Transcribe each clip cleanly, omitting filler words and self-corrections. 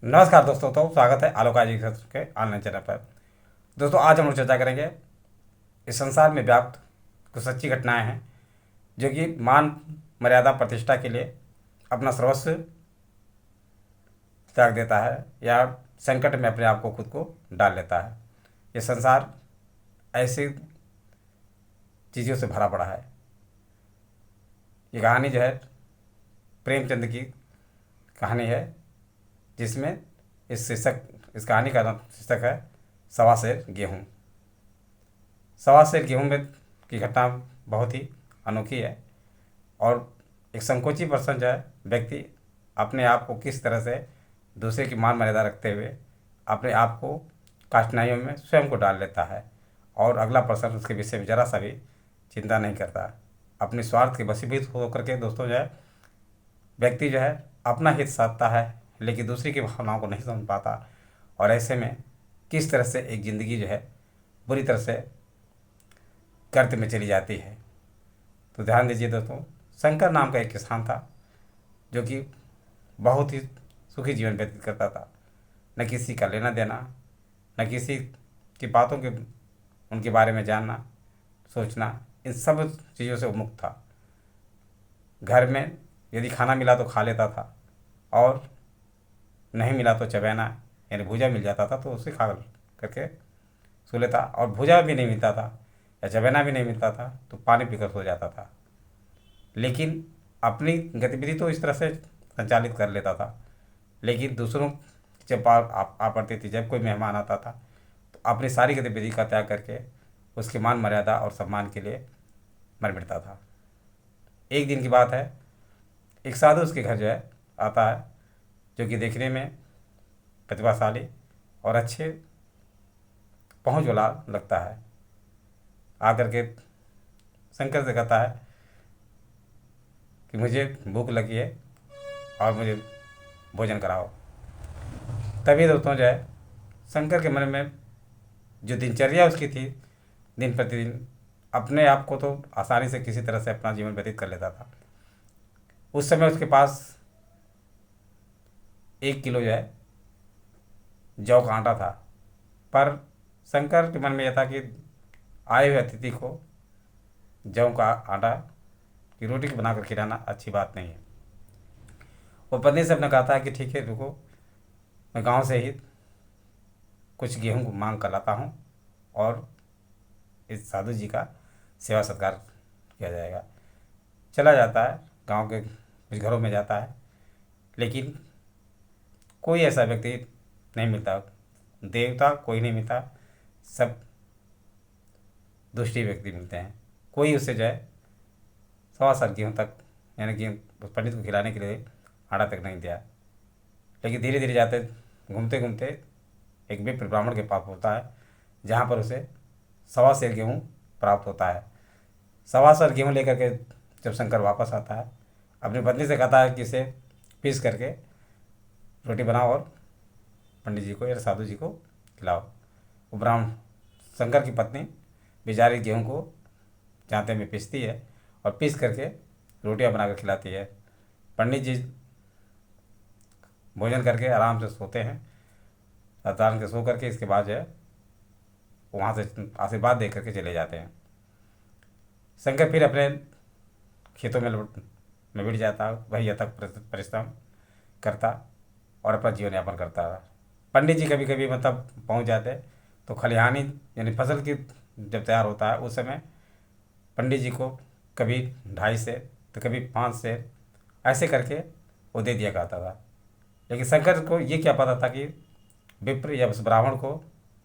नमस्कार दोस्तों, तो स्वागत है आलोका जी के ऑनलाइन चैनल पर। दोस्तों, आज हम लोग चर्चा करेंगे इस संसार में व्याप्त कुछ सच्ची घटनाएं हैं जो कि मान मर्यादा प्रतिष्ठा के लिए अपना सर्वस्व त्याग देता है या संकट में अपने आप को खुद को डाल लेता है। ये संसार ऐसी चीज़ों से भरा पड़ा है। ये कहानी जो है प्रेमचंद की कहानी है, जिसमें इस कहानी का नाम शीर्षक है सवा सेर गेहूँ। सवा सेर गेहूँ में की घटना बहुत ही अनोखी है और एक संकोची पर्सन जो है व्यक्ति अपने आप को किस तरह से दूसरे की मान मर्यादा रखते हुए अपने आप को कठिनाइयों में स्वयं को डाल लेता है और अगला पर्सन उसके विषय में ज़रा सा भी चिंता नहीं करता। अपने स्वार्थ के वशीभूत होकर के दोस्तों जो है व्यक्ति जो है अपना हित साधता है, लेकिन दूसरी की भावनाओं को नहीं समझ पाता और ऐसे में किस तरह से एक ज़िंदगी जो है बुरी तरह से गर्त में चली जाती है। तो ध्यान दीजिए दोस्तों, शंकर नाम का एक किसान था जो कि बहुत ही सुखी जीवन व्यतीत करता था। न किसी का लेना देना, न किसी की बातों के उनके बारे में जानना सोचना, इन सब चीज़ों से मुक्त था। घर में यदि खाना मिला तो खा लेता था और नहीं मिला तो चबैना यानी भूजा मिल जाता था तो उसे खा करके सो लेता, और भूजा भी नहीं मिलता था या चबैना भी नहीं मिलता था तो पानी पीकर सो जाता था। लेकिन अपनी गतिविधि तो इस तरह से संचालित कर लेता था, लेकिन दूसरों की जब आ पड़ती थी, जब कोई मेहमान आता था तो अपनी सारी गतिविधि का त्याग करके उसकी मान मर्यादा और सम्मान के लिए मर मिटता था। एक दिन की बात है, एक साधु उसके घर जो है आता है जो कि देखने में प्रतिभाशाली और अच्छे पहुंच वाला लगता है। आकर के शंकर से कहता है कि मुझे भूख लगी है और मुझे भोजन कराओ। तभी दोस्तों जो है शंकर के मन में जो दिनचर्या उसकी थी, दिन प्रतिदिन अपने आप को तो आसानी से किसी तरह से अपना जीवन व्यतीत कर लेता था। उस समय उसके पास 1 किलो जो है जौ का आटा था, पर शंकर के मन में यह था कि आए हुए अतिथि को जौ का आटा की रोटी बनाकर खिलाना अच्छी बात नहीं है। वो पत्नी से अपने कहता है कि ठीक है, रुको, मैं गांव से ही कुछ गेहूं को मांग कर लाता हूं और इस साधु जी का सेवा सत्कार किया जाएगा। चला जाता है, गांव के कुछ घरों में जाता है, लेकिन कोई ऐसा व्यक्ति नहीं मिलता, देवता कोई नहीं मिलता, सब दुष्टी व्यक्ति मिलते हैं। कोई उसे जो है 1.25 साल गेहूँ तक यानी कि उस पंडित को खिलाने के लिए आटा तक नहीं दिया। लेकिन धीरे धीरे जाते घूमते घूमते एक विप्र ब्राह्मण के पास होता है, जहाँ पर उसे 1.25 सेर गेहूँ प्राप्त होता है। 1.25 सेर गेहूँ लेकर के जब शंकर वापस आता है, अपनी पत्नी से कहता है कि इसे पीस करके रोटी बनाओ और पंडित जी को या साधु जी को खिलाओ। वो ब्राह्मण शंकर की पत्नी बेचारी गेहूँ को जाते में पीसती है और पीस करके रोटियां बनाकर खिलाती है। पंडित जी भोजन करके आराम से सोते हैं। आराम के सो करके इसके बाद जो है वहाँ से आशीर्वाद दे करके चले जाते हैं। शंकर फिर अपने खेतों में बिट जाता, वही अथक परिश्रम करता और अपना जीवन यापन करता रहा। पंडित जी कभी कभी मतलब पहुंच जाते तो खलिहानी यानी फसल की जब तैयार होता है उस समय पंडित जी को कभी 2.5 सेर तो कभी 5 सेर ऐसे करके वो दे दिया करता था। लेकिन शंकर को ये क्या पता था कि विप्र या उस ब्राह्मण को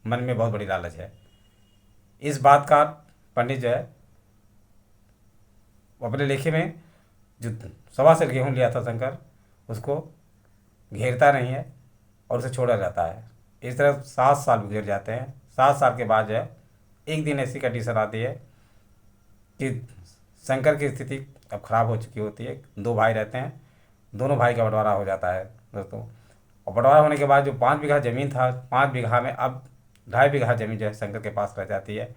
मन में बहुत बड़ी लालच है। इस बात का पंडित जो है वो अपने लेखे में जो 1.25 सेर गेहूँ लिया था शंकर, उसको घेरता नहीं है और उसे छोड़ा जाता है। इस तरह 7 साल गुजर जाते हैं। 7 साल के बाद जो है एक दिन ऐसी कंडीशन आती है कि शंकर की स्थिति अब खराब हो चुकी होती है। 2 भाई रहते हैं, दोनों भाई का बंटवारा हो जाता है दोस्तों। और बंटवारा होने के बाद जो 5 बीघा ज़मीन था, 5 बीघा में अब 2.5 बीघा ज़मीन जो है शंकर के पास रह जाती है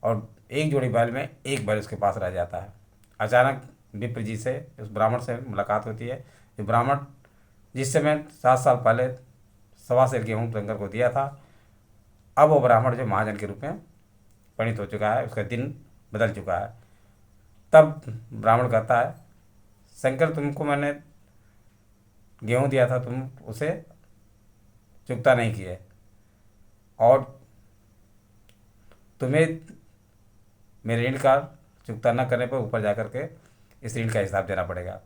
और एक जोड़ी बैल में एक बैल उसके पास रह जाता है। अचानक विप्र जी से उस ब्राह्मण से मुलाकात होती है। जो ब्राह्मण जिस समय 7 साल पहले 1.25 गेहूँ शंकर को दिया था। अब वो ब्राह्मण जो महाजन के रूप में परिणित हो चुका है, उसका दिन बदल चुका है। तब ब्राह्मण कहता है, शंकर तुमको मैंने गेहूँ दिया था, तुम उसे चुकता नहीं किए, और तुम्हें मेरे ऋण का चुकता न करने पर ऊपर जाकर के इस ऋण का हिसाब देना पड़ेगा।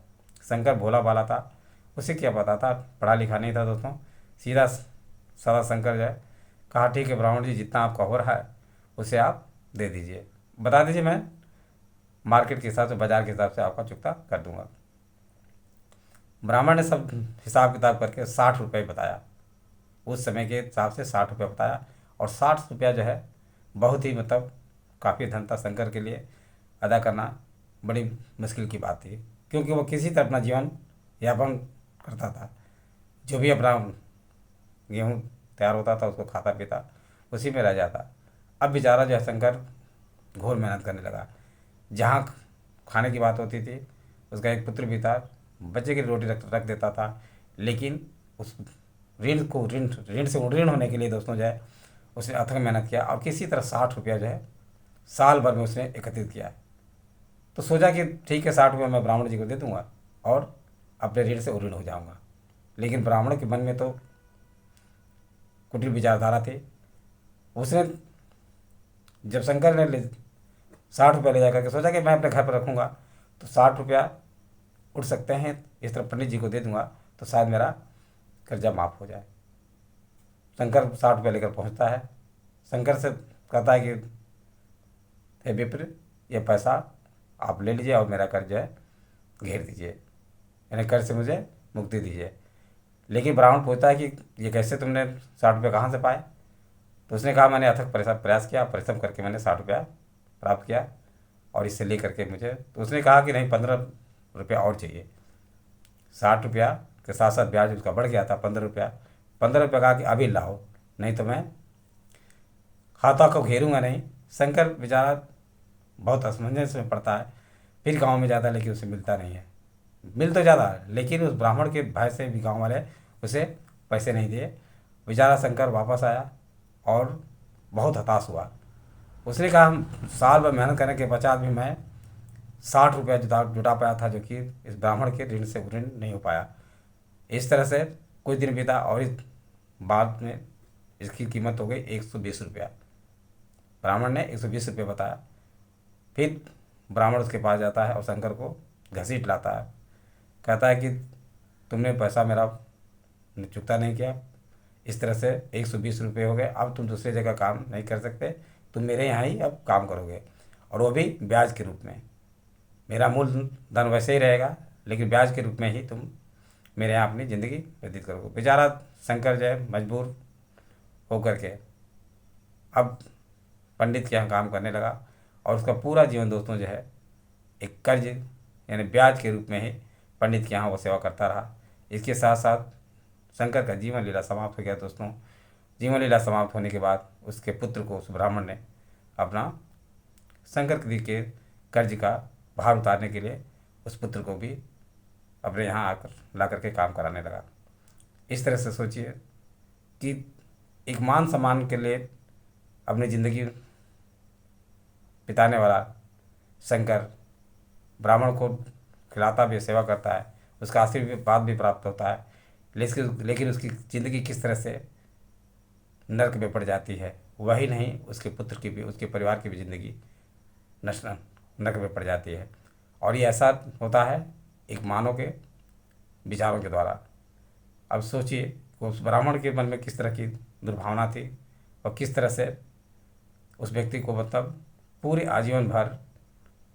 शंकर भोला भाला था, उसे क्या पता था, पढ़ा लिखा नहीं था दोस्तों। सीधा सादा शंकर जो है कहा, ठीक है ब्राह्मण जी, जितना आपका हो रहा है उसे आप दे दीजिए, बता दीजिए, मैं मार्केट के हिसाब से, बाजार के हिसाब से आपका चुकता कर दूंगा। ब्राह्मण ने सब हिसाब किताब करके 60 रुपये बताया, उस समय के हिसाब से 60 रुपये बताया। और 60 रुपया जो है बहुत ही मतलब काफ़ी धन था शंकर के लिए, अदा करना बड़ी मुश्किल की बात थी, क्योंकि वो किसी तरह अपना जीवन यापन करता था। जो भी अपना गेहूँ तैयार होता था उसको खाता पीता, उसी में रह जाता। अब बेचारा जो है शंकर घोर मेहनत करने लगा। जहाँ खाने की बात होती थी, उसका एक पुत्र भी था, बच्चे की रोटी रख देता था, लेकिन उस ऋण से ऋण होने के लिए दोस्तों जो है उसने अथक मेहनत किया, और किसी तरह 60 रुपया जो है साल भर में उसने एकत्रित किया। तो सोचा कि ठीक है, 60 रुपये मैं ब्राह्मण जी को दे दूंगा और अपने ऋण से ऋण हो जाऊंगा। लेकिन ब्राह्मण के मन में तो कुटिल विचारधारा थी। उसने जब शंकर ने 60 रुपये ले जाकर के सोचा कि मैं अपने घर पर रखूँगा तो 60 रुपया उठ सकते हैं, इस तरह पंडित जी को दे दूंगा तो शायद मेरा कर्जा माफ़ हो जाए। शंकर 60 रुपये लेकर पहुंचता है, शंकर से कहता है कि हे विप्र, ये पैसा आप ले लीजिए और मेरा कर्ज जो है घेर दीजिए, यानी कर्ज से मुझे मुक्ति दीजिए। लेकिन ब्राह्मण पूछता है कि ये कैसे तुमने 60 रुपये कहाँ से पाए? तो उसने कहा, मैंने अथक प्रयास किया, परिश्रम करके मैंने 60 रुपया प्राप्त किया, और इससे ले करके मुझे। तो उसने कहा कि नहीं, 15 रुपया और चाहिए। 60 रुपया के साथ साथ ब्याज उसका बढ़ गया था 15 रुपया। 15 रुपया कहा कि अभी लाओ, नहीं तो मैं खाता को घेरूंगा नहीं। शंकर बेचारा बहुत असमंजस में पड़ता है, फिर गांव में जाता है, लेकिन उसे मिलता नहीं है। मिल तो ज़्यादा, लेकिन उस ब्राह्मण के भय से भी गांव वाले उसे पैसे नहीं दिए। बेचारा शंकर वापस आया और बहुत हताश हुआ। उसने कहा, हम साल भर मेहनत करने के पश्चात भी मैं 60 रुपया जुटा पाया था, जो कि इस ब्राह्मण के ऋण से ऋण नहीं हो पाया। इस तरह से कुछ दिन बीता, और इस बाद में इसकी कीमत हो गई 120 रुपया। ब्राह्मण ने 120 रुपये बताया। फिर ब्राह्मण उसके पास जाता है और शंकर को घसीट लाता है, कहता है कि तुमने पैसा मेरा चुकता नहीं किया, इस तरह से 120 रुपये हो गए, अब तुम दूसरी जगह काम नहीं कर सकते, तुम मेरे यहाँ ही अब काम करोगे, और वो भी ब्याज के रूप में। मेरा मूल धन वैसे ही रहेगा, लेकिन ब्याज के रूप में ही तुम मेरे यहाँ अपनी ज़िंदगी व्यतीत करोगे। बेचारा शंकर जो है मजबूर होकर के अब पंडित के यहाँ काम करने लगा, और उसका पूरा जीवन दोस्तों जो है एक कर्ज यानी ब्याज के रूप में ही पंडित के यहाँ वो सेवा करता रहा। इसके साथ साथ शंकर का जीवन लीला समाप्त हो गया दोस्तों। जीवन लीला समाप्त होने के बाद उसके पुत्र को, उस ब्राह्मण ने अपना शंकर जी के कर्ज का भार उतारने के लिए उस पुत्र को भी अपने यहाँ आकर ला करके काम कराने लगा। इस तरह से सोचिए कि एक मान सम्मान के लिए अपनी ज़िंदगी बिताने वाला शंकर ब्राह्मण को खिलाता भी, सेवा करता है, उसका आशीर्वाद भी प्राप्त होता है, लेकिन उसकी ज़िंदगी किस तरह से नरक में पड़ जाती है, वही नहीं, उसके पुत्र की भी, उसके परिवार की भी ज़िंदगी नरक में पड़ जाती है। और ये ऐसा होता है एक मानव के विचारों के द्वारा। अब सोचिए कि उस ब्राह्मण के मन में किस तरह की दुर्भावना थी, और किस तरह से उस व्यक्ति को मतलब पूरे आजीवन भर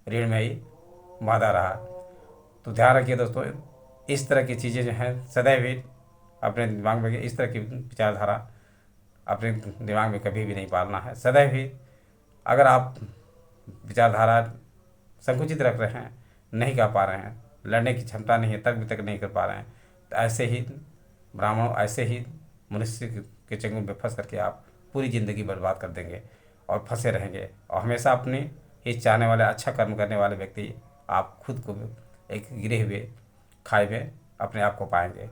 ऋण में ही बांधा रहा। तो ध्यान रखिए दोस्तों, इस तरह की चीज़ें जो हैं सदैव ही अपने दिमाग में, इस तरह की विचारधारा अपने दिमाग में कभी भी नहीं पालना है। सदैव ही अगर आप विचारधारा संकुचित रख रहे हैं, नहीं कर पा रहे हैं, लड़ने की क्षमता नहीं है, तर्क वितर्क नहीं कर पा रहे हैं, तो ऐसे ही ब्राह्मण, ऐसे ही मनुष्य के चंगुल में फंस करके आप पूरी ज़िंदगी बर्बाद कर देंगे और फंसे रहेंगे। और हमेशा अपनी ही चाहने वाले, अच्छा कर्म करने वाले व्यक्ति आप खुद को एक गिरे हुए खाई में अपने आप को पाएंगे।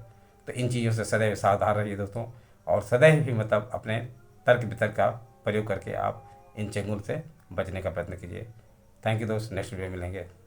तो इन चीज़ों से सदैव सावधान रहिए दोस्तों। और सदैव ही मतलब अपने तर्क वितर्क का प्रयोग करके आप इन चंगुल से बचने का प्रयत्न कीजिए। थैंक यू दोस्त, नेक्स्ट वीडियो में मिलेंगे।